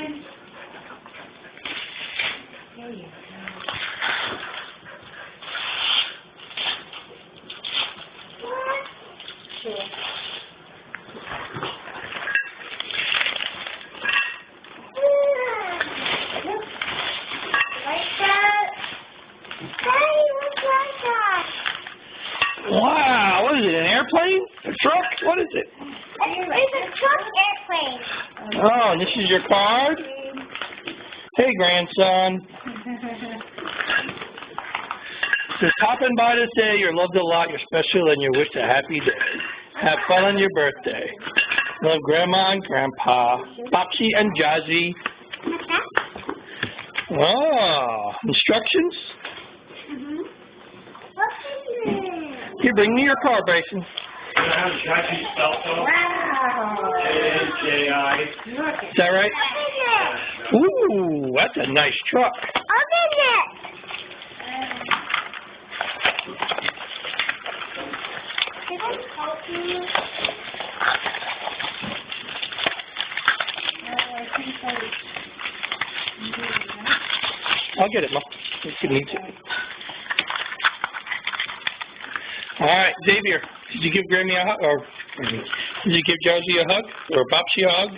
Brandon. There you go. Sure. Wow, what is it, an airplane? A truck? What is it? It's a truck airplane. Oh, and this is your card? Hey, grandson. Just hopping by to say you're loved a lot, you're special, and you wish a happy day. Have fun on your birthday. Love Grandma and Grandpa, Popsy and Jazzy. Oh, instructions? Here, bring me your car, Bryson. Have Jackie spelled though? Wow. J-I. Is that right? Ooh, that's a nice truck. Open it. Can I help you? I'll get it, Mom. If you need it. All right, Xavier, did you give Grammy a hug, or did you give Josie a hug, or Popsy a hug,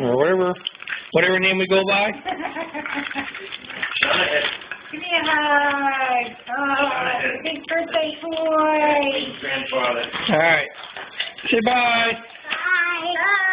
or whatever name we go by? Give me a hug. Oh, big birthday boy. Grandfather. All right, say bye. Bye. Bye.